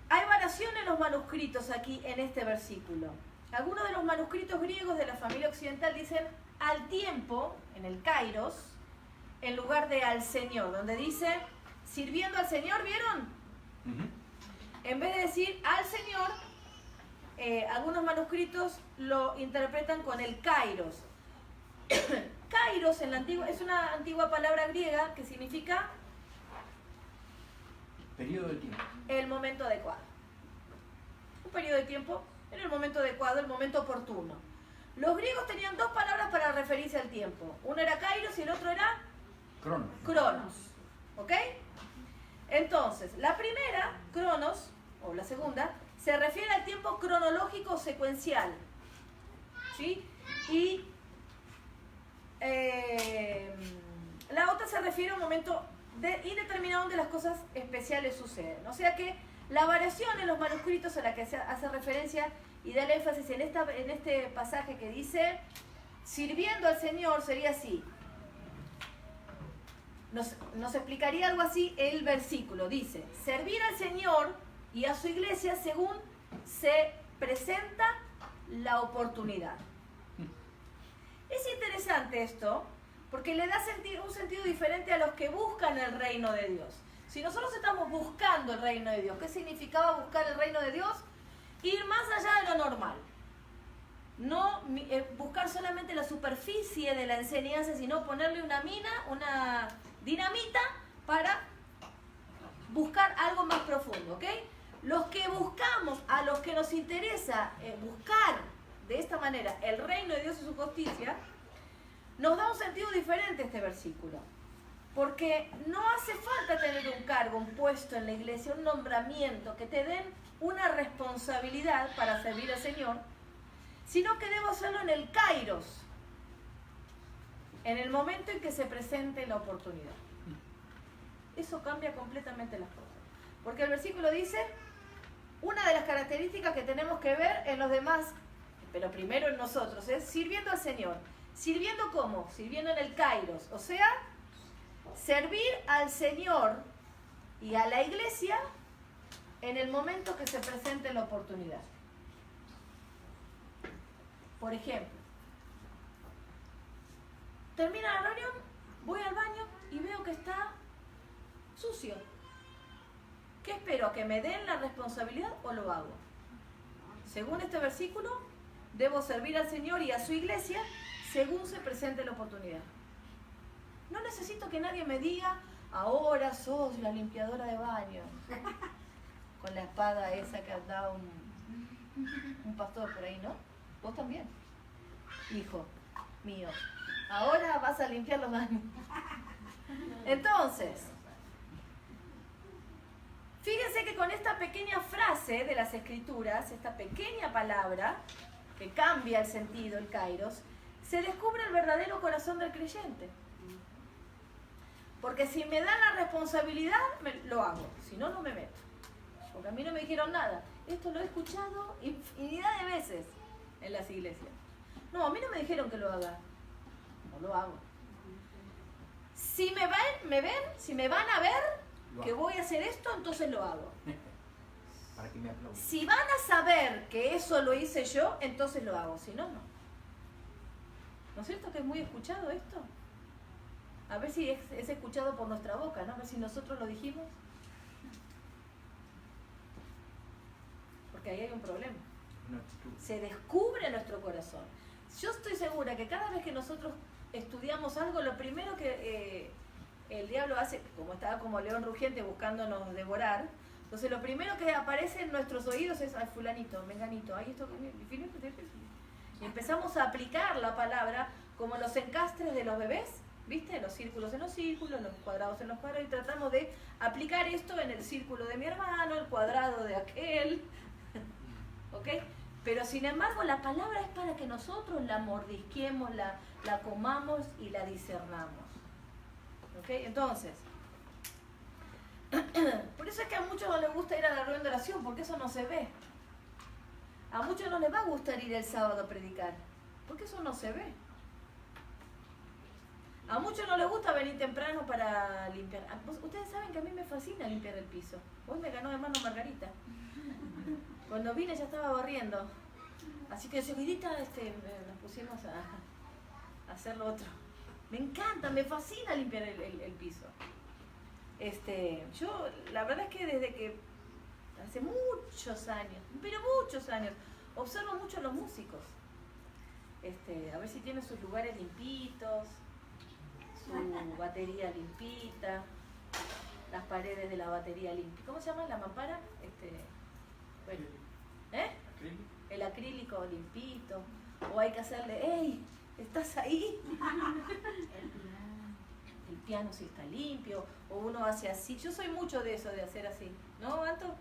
Hay variación en los manuscritos aquí en este versículo. Algunos de los manuscritos griegos de la familia occidental dicen al tiempo, en el kairos, en lugar de al Señor, donde dice sirviendo al Señor, ¿vieron? En vez de decir al Señor, algunos manuscritos lo interpretan con el kairos. Kairos en la antigua, es una antigua palabra griega que significa Periodo de tiempo. el momento adecuado. Un periodo de tiempo en el momento adecuado, el momento oportuno. Los griegos tenían dos palabras para referirse al tiempo. Uno era kairos y el otro era Cronos. cronos. ¿Ok? Entonces, la primera, cronos, o la segunda, se refiere al tiempo cronológico secuencial. ¿Sí? Y la otra se refiere a un momento indeterminado donde las cosas especiales suceden. O sea que la variación en los manuscritos a la que se hace referencia y da el énfasis en este pasaje que dice, sirviendo al Señor, sería así. Nos explicaría algo así el versículo. Dice, servir al Señor y a su iglesia según se presenta la oportunidad. Es interesante esto, porque le da un sentido diferente a los que buscan el reino de Dios. Si nosotros estamos buscando el reino de Dios, ¿qué significaba buscar el reino de Dios? Ir más allá de lo normal. No buscar solamente la superficie de la enseñanza, sino ponerle una mina, una dinamita para buscar algo más profundo, ¿ok? Los que buscamos, a los que nos interesa buscar de esta manera el reino de Dios y su justicia, nos da un sentido diferente este versículo. Porque no hace falta tener un cargo, un puesto en la iglesia, un nombramiento, que te den una responsabilidad para servir al Señor, sino que debo hacerlo en el kairos, en el momento en que se presente la oportunidad. Eso cambia completamente las cosas. Porque el versículo dice, una de las características que tenemos que ver en los demás, pero primero en nosotros, es sirviendo al Señor. ¿Sirviendo cómo? Sirviendo en el kairos, o sea, servir al Señor y a la iglesia en el momento que se presente la oportunidad. Por ejemplo, termina la reunión, voy al baño y veo que está sucio. ¿Qué espero? ¿A que me den la responsabilidad o lo hago? Según este versículo, debo servir al Señor y a su iglesia según se presente la oportunidad. No necesito que nadie me diga, ahora sos la limpiadora de baño. Con la espada esa que andaba un pastor por ahí, ¿no? Vos también, hijo mío. Ahora vas a limpiar los baños. Entonces, fíjense que con esta pequeña frase de las Escrituras, esta pequeña palabra que cambia el sentido, el kairos, se descubre el verdadero corazón del creyente. Porque si me dan la responsabilidad, lo hago. Si no, no me meto. Porque a mí no me dijeron nada. Esto lo he escuchado infinidad de veces en las iglesias. No, a mí no me dijeron que lo haga. No lo hago. Si me ven, si me van a ver que voy a hacer esto, entonces lo hago. Para que me aplaudan. Si van a saber que eso lo hice yo, entonces lo hago. Si no, no. ¿No es cierto que es muy escuchado esto? A ver si es escuchado por nuestra boca, ¿no? A ver si nosotros lo dijimos. Porque ahí hay un problema. Se descubre nuestro corazón. Yo estoy segura que cada vez que nosotros estudiamos algo, lo primero que el diablo hace, como estaba como león rugiente buscándonos devorar, entonces lo primero que aparece en nuestros oídos es, ay, fulanito, menganito, ay, esto, y empezamos a aplicar la palabra como los encastres de los bebés, ¿viste? Los círculos en los círculos, los cuadrados en los cuadrados, y tratamos de aplicar esto en el círculo de mi hermano, el cuadrado de aquel, ¿ok? Pero sin embargo la palabra es para que nosotros la mordisquemos, la comamos y la discernamos, ¿ok? Entonces, por eso es que a muchos no les gusta ir a la reunión de oración, porque eso no se ve. A muchos no les va a gustar ir el sábado a predicar, porque eso no se ve. A muchos no les gusta venir temprano para limpiar. Ustedes saben que a mí me fascina limpiar el piso. Hoy me ganó de mano Margarita. Cuando vine ya estaba barriendo. Así que seguidita nos pusimos a hacer lo otro. Me encanta, me fascina limpiar el piso. Yo la verdad es que desde que hace muchos años, pero muchos años, Observo mucho a los músicos. A ver si tienen sus lugares limpitos, su batería limpita, las paredes de la batería limpitas. ¿Cómo se llama? ¿La mampara? Bueno, el acrílico limpito. O hay que hacerle, ¡hey! ¿Estás ahí? El piano sí está limpio. O uno hace así. Yo soy mucho de eso, de hacer así. ¿No, Anto?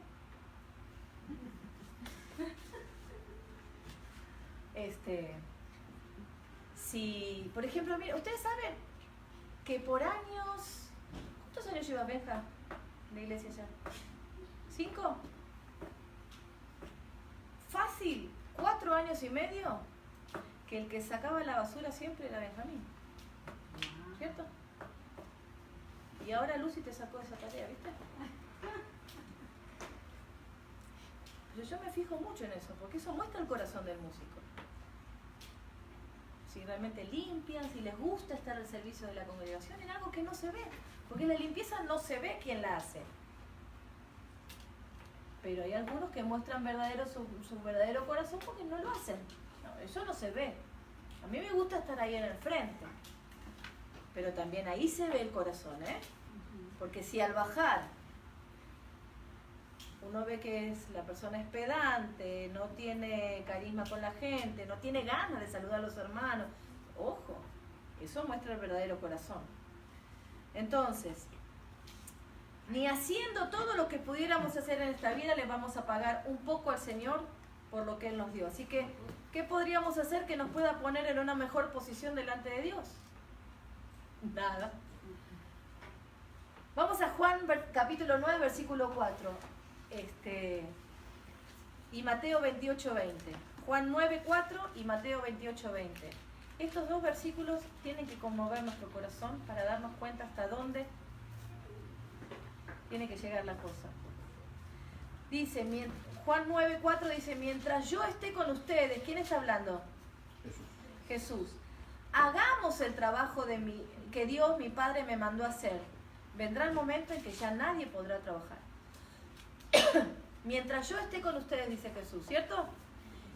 Si, por ejemplo, mira, ustedes saben que por años... ¿Cuántos años lleva Benja en la iglesia ya? ¿5? Fácil, 4 años y medio, que el que sacaba la basura siempre era Benjamín. ¿Cierto? Y ahora Lucy te sacó esa tarea, ¿viste? Pero yo me fijo mucho en eso, porque eso muestra el corazón del músico. Si realmente limpian, si les gusta estar al servicio de la congregación, en algo que no se ve. Porque la limpieza no se ve quién la hace. Pero hay algunos que muestran su verdadero corazón porque no lo hacen. No, eso no se ve. A mí me gusta estar ahí en el frente. Pero también ahí se ve el corazón, ¿eh? Porque si al bajar uno ve que la persona es pedante, no tiene carisma con la gente, no tiene ganas de saludar a los hermanos, ojo, eso muestra el verdadero corazón. Entonces, ni haciendo todo lo que pudiéramos hacer en esta vida le vamos a pagar un poco al Señor por lo que Él nos dio. Así que, ¿qué podríamos hacer que nos pueda poner en una mejor posición delante de Dios? Nada. Vamos a Juan capítulo 9, versículo 4. Y Mateo 28:20. Juan 9:4 y Mateo 28:20. Estos dos versículos tienen que conmover nuestro corazón para darnos cuenta hasta dónde tiene que llegar la cosa. Dice, Juan 9:4 dice, mientras yo esté con ustedes, ¿quién está hablando? Jesús. Hagamos el trabajo que Dios, mi Padre, me mandó a hacer. Vendrá el momento en que ya nadie podrá trabajar. Mientras yo esté con ustedes, dice Jesús, ¿cierto?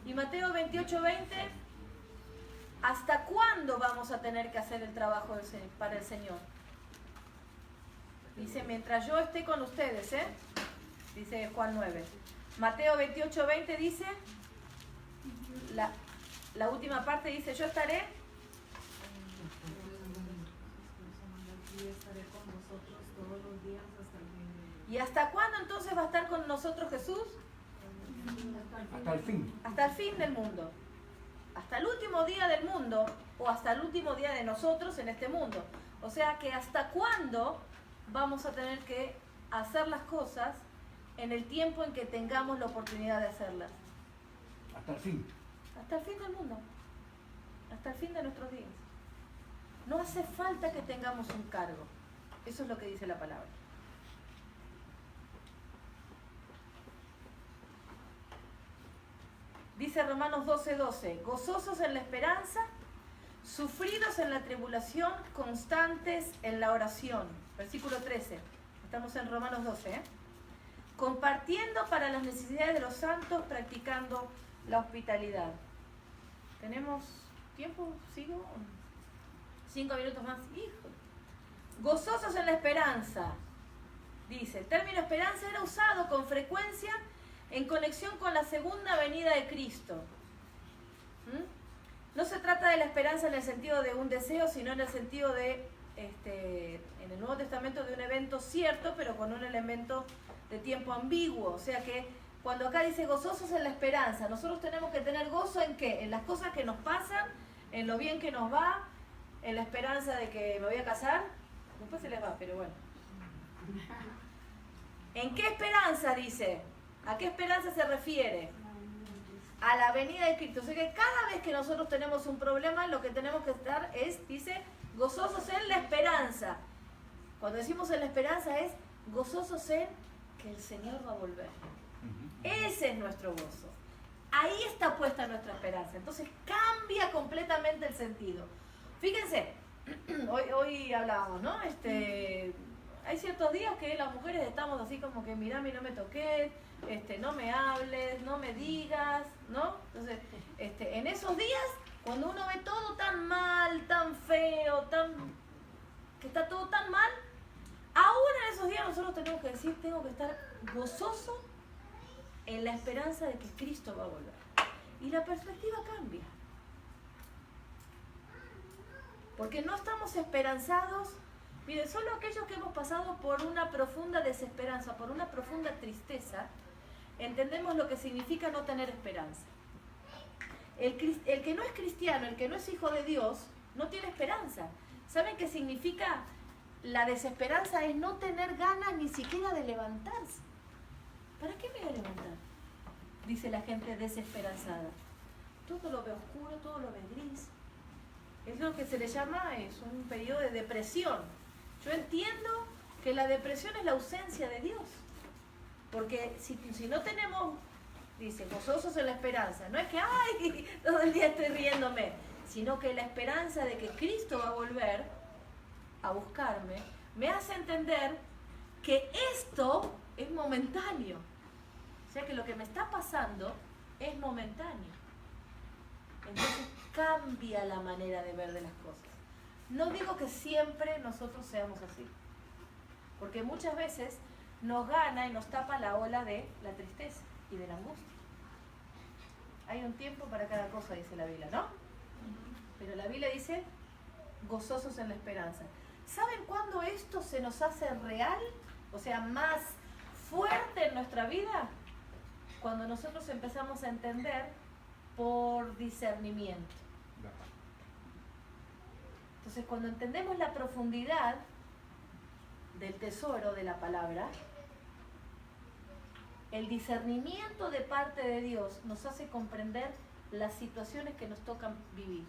Y Mateo 28:20, ¿hasta cuándo vamos a tener que hacer el trabajo para el Señor? Dice, mientras yo esté con ustedes, ¿eh? Dice Juan 9. Mateo 28:20 dice, la última parte dice, yo estaré. ¿Y hasta cuándo entonces va a estar con nosotros Jesús? Hasta el fin. Hasta el fin del mundo. Hasta el último día del mundo o hasta el último día de nosotros en este mundo. O sea que hasta cuándo vamos a tener que hacer las cosas en el tiempo en que tengamos la oportunidad de hacerlas. Hasta el fin. Hasta el fin del mundo. Hasta el fin de nuestros días. No hace falta que tengamos un cargo. Eso es lo que dice la palabra. Dice Romanos 12:12, gozosos en la esperanza, sufridos en la tribulación, constantes en la oración. Versículo 13, estamos en Romanos 12, ¿eh? Compartiendo para las necesidades de los santos, practicando la hospitalidad. ¿Tenemos tiempo? ¿Sigo? 5 minutos más. Hijo. Gozosos en la esperanza. Dice, el término esperanza era usado con frecuencia en conexión con la segunda venida de Cristo. No se trata de la esperanza en el sentido de un deseo, sino en el sentido de, en el Nuevo Testamento, de un evento cierto, pero con un elemento de tiempo ambiguo. O sea que cuando acá dice gozosos en la esperanza, nosotros tenemos que tener gozo ¿en qué? En las cosas que nos pasan, en lo bien que nos va, en la esperanza de que me voy a casar. Después se les va, pero bueno. ¿En qué esperanza dice? ¿A qué esperanza se refiere? A la venida de Cristo. O sea que cada vez que nosotros tenemos un problema, lo que tenemos que estar es, dice, gozosos en la esperanza. Cuando decimos en la esperanza es gozosos en que el Señor va a volver. Ese es nuestro gozo. Ahí está puesta nuestra esperanza. Entonces cambia completamente el sentido. Fíjense, hoy hablábamos, ¿no? Hay ciertos días que las mujeres estamos así como que mirame y no me toques, no me hables, no me digas, ¿no? Entonces, en esos días, cuando uno ve todo tan mal, tan feo, que está todo tan mal, aún en esos días nosotros tenemos que decir, tengo que estar gozoso en la esperanza de que Cristo va a volver. Y la perspectiva cambia. Porque no estamos esperanzados. Miren, solo aquellos que hemos pasado por una profunda desesperanza, por una profunda tristeza, entendemos lo que significa no tener esperanza. El que no es cristiano, el que no es hijo de Dios, no tiene esperanza. ¿Saben qué significa? La desesperanza es no tener ganas ni siquiera de levantarse. ¿Para qué me voy a levantar? Dice la gente desesperanzada. Todo lo ve oscuro, todo lo ve gris. Es lo que se le llama, es un periodo de depresión. Yo entiendo que la depresión es la ausencia de Dios. Porque si no tenemos, dice, gozosos en la esperanza, no es que, ay, todo el día estoy riéndome, sino que la esperanza de que Cristo va a volver a buscarme, me hace entender que esto es momentáneo. O sea que lo que me está pasando es momentáneo. Entonces cambia la manera de ver de las cosas. No digo que siempre nosotros seamos así, porque muchas veces nos gana y nos tapa la ola de la tristeza y de la angustia. Hay un tiempo para cada cosa, dice la Biblia, ¿no? Pero la Biblia dice, gozosos en la esperanza. ¿Saben cuándo esto se nos hace real? O sea, más fuerte en nuestra vida. Cuando nosotros empezamos a entender por discernimiento. Entonces, cuando entendemos la profundidad del tesoro de la palabra, el discernimiento de parte de Dios nos hace comprender las situaciones que nos tocan vivir.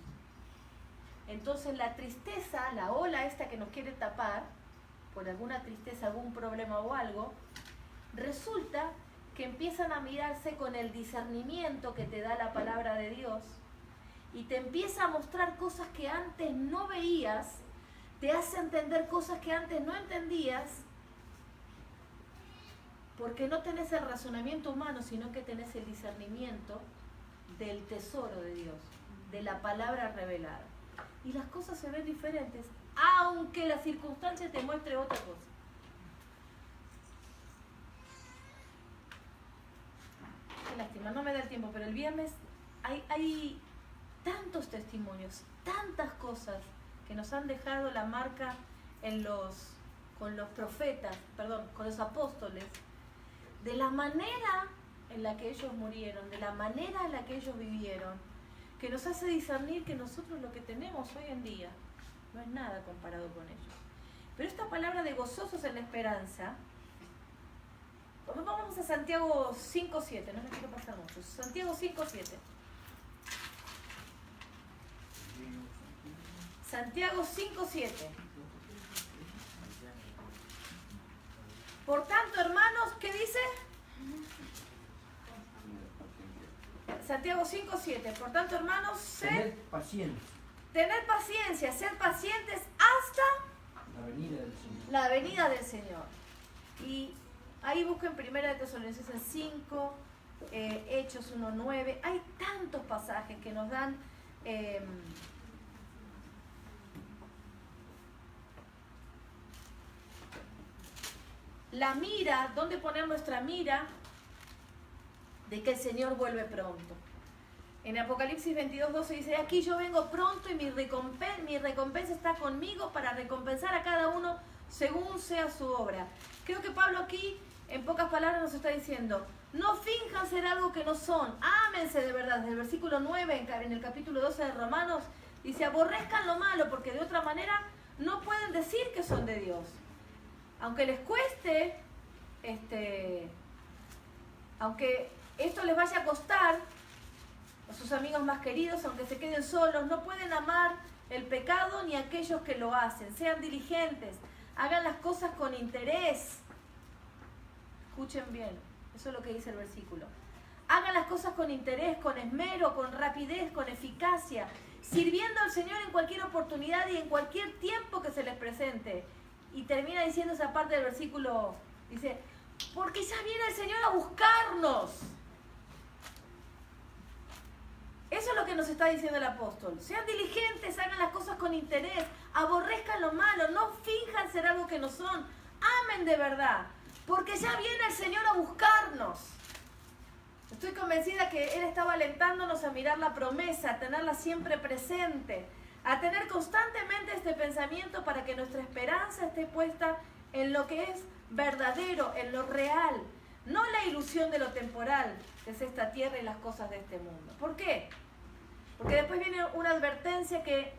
Entonces, la tristeza, la ola esta que nos quiere tapar, por alguna tristeza, algún problema o algo, resulta que empiezan a mirarse con el discernimiento que te da la palabra de Dios y te empieza a mostrar cosas que antes no veías, te hace entender cosas que antes no entendías, porque no tenés el razonamiento humano, sino que tenés el discernimiento del tesoro de Dios, de la palabra revelada. Y las cosas se ven diferentes, aunque la circunstancia te muestre otra cosa. Qué lástima, no me da el tiempo, pero el viernes hay tantos testimonios, tantas cosas que nos han dejado la marca con los profetas, con los apóstoles, de la manera en la que ellos murieron, de la manera en la que ellos vivieron, que nos hace discernir que nosotros lo que tenemos hoy en día no es nada comparado con ellos. Pero esta palabra de gozosos en la esperanza, vamos a Santiago 5:7, no me quiero pasar mucho. Santiago 5:7. Santiago 5:7. Por tanto, hermanos, ¿qué dice? Santiago 5:7. Por tanto, hermanos, Tener paciencia. Tener paciencia, ser pacientes hasta La venida del Señor. la venida del Señor. Y ahí busquen 1 de Tesalonicenses 5, Hechos 1:9. Hay tantos pasajes que nos dan la mira, dónde poner nuestra mira de que el Señor vuelve pronto. En Apocalipsis 22:12 dice, aquí yo vengo pronto y mi recompensa está conmigo para recompensar a cada uno según sea su obra. Creo que Pablo aquí, en pocas palabras, nos está diciendo, no finjan ser algo que no son, ámense de verdad. Desde el versículo 9, en el capítulo 12 de Romanos, dice, aborrezcan lo malo, porque de otra manera no pueden decir que son de Dios. Aunque les cueste, aunque esto les vaya a costar, a sus amigos más queridos, aunque se queden solos, no pueden amar el pecado ni a aquellos que lo hacen. Sean diligentes, hagan las cosas con interés. Escuchen bien, eso es lo que dice el versículo. Hagan las cosas con interés, con esmero, con rapidez, con eficacia, sirviendo al Señor en cualquier oportunidad y en cualquier tiempo que se les presente. y termina diciendo esa parte del versículo, dice, porque ya viene el Señor a buscarnos. Eso es lo que nos está diciendo el apóstol. Sean diligentes, hagan las cosas con interés, aborrezcan lo malo, no finjan ser algo que no son, amen de verdad, porque ya viene el Señor a buscarnos. Estoy convencida que Él estaba alentándonos a mirar la promesa, a tenerla siempre presente, a tener constantemente este pensamiento para que nuestra esperanza esté puesta en lo que es verdadero, en lo real, no la ilusión de lo temporal, que es esta tierra y las cosas de este mundo. ¿Por qué? Porque después viene una advertencia que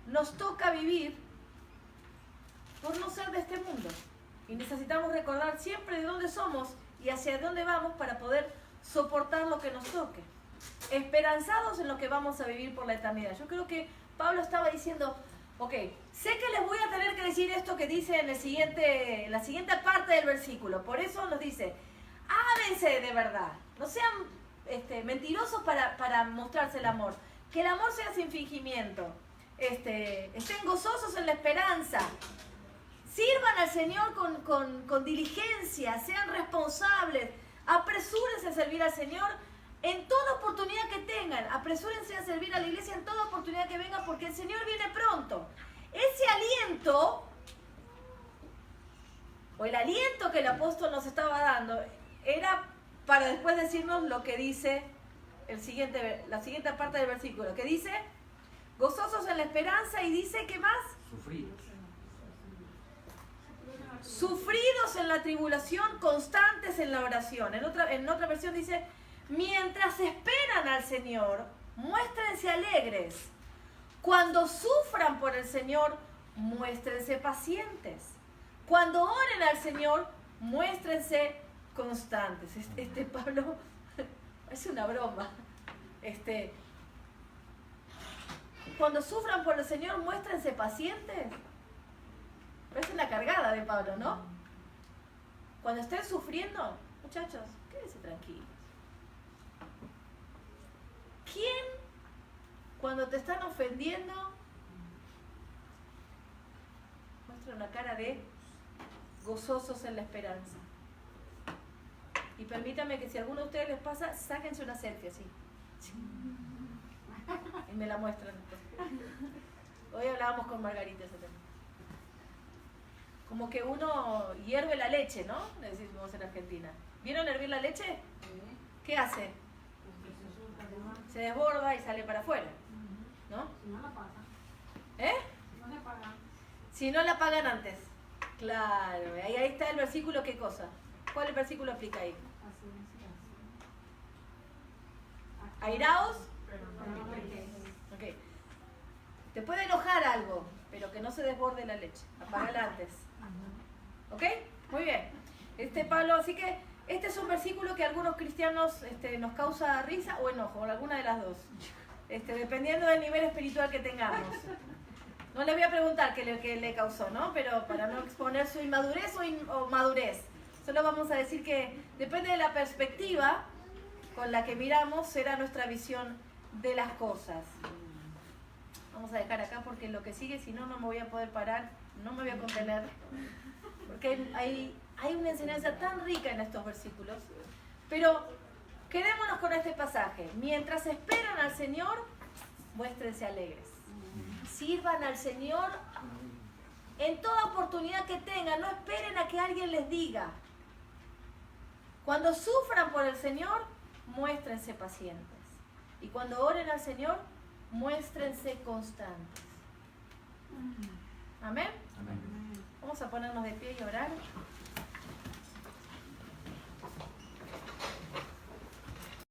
nos toca vivir por no ser de este mundo. Y necesitamos recordar siempre de dónde somos y hacia dónde vamos para poder soportar lo que nos toque. Esperanzados en lo que vamos a vivir por la eternidad. Yo creo que Pablo estaba diciendo, ok, sé que les voy a tener que decir esto que dice en la siguiente parte del versículo. Por eso nos dice, ámense de verdad. No sean mentirosos para mostrarse el amor. Que el amor sea sin fingimiento. Estén gozosos en la esperanza. Sirvan al Señor con diligencia. Sean responsables. Apresúrense a servir al Señor en toda oportunidad que tengan. Apresúrense a servir a la iglesia en toda oportunidad que venga, porque el Señor viene pronto. Ese aliento, o el aliento que el apóstol nos estaba dando, era para después decirnos lo que dice la siguiente parte del versículo, que dice, gozosos en la esperanza, y dice, ¿qué más? Sufridos en la tribulación, constantes en la oración. En otra versión dice, mientras esperan al Señor, muéstrense alegres. Cuando sufran por el Señor, muéstrense pacientes. Cuando oren al Señor, muéstrense constantes. Pablo es una broma. Cuando sufran por el Señor, muéstrense pacientes. Parece una cargada de Pablo, ¿no? Cuando estén sufriendo, muchachos, quédense tranquilos. ¿Quién, cuando te están ofendiendo, muestra una cara de gozosos en la esperanza? Y permítame que si a alguno de ustedes les pasa, sáquense una selfie así. Y me la muestran después. Hoy hablábamos con Margarita ese tema. Como que uno hierve la leche, ¿no? Le decimos en Argentina. ¿Vieron hervir la leche? ¿Qué hace? Se desborda y sale para afuera, ¿no? Si no la pagan. ¿Eh? Si no la pagan. Si no la pagan antes. Claro, ahí está el versículo, ¿qué cosa? ¿Cuál el versículo aplica ahí? Airaos. Ok. Te puede enojar algo, pero que no se desborde la leche. Apágala antes. ¿Ok? Muy bien. Pablo, así que este es un versículo que a algunos cristianos nos causa risa o enojo, o alguna de las dos. Dependiendo del nivel espiritual que tengamos. No le voy a preguntar qué le causó, ¿no? Pero para no exponer su inmadurez o madurez. Solo vamos a decir que depende de la perspectiva con la que miramos, será nuestra visión de las cosas. Vamos a dejar acá porque lo que sigue, si no, no me voy a poder parar, no me voy a contener. Porque hay una enseñanza tan rica en estos versículos. Pero quedémonos con este pasaje. Mientras esperan al Señor, muéstrense alegres. Sirvan al Señor en toda oportunidad que tengan. No esperen a que alguien les diga. Cuando sufran por el Señor, muéstrense pacientes. Y cuando oren al Señor, muéstrense constantes. Amén. Amén. Vamos a ponernos de pie y orar.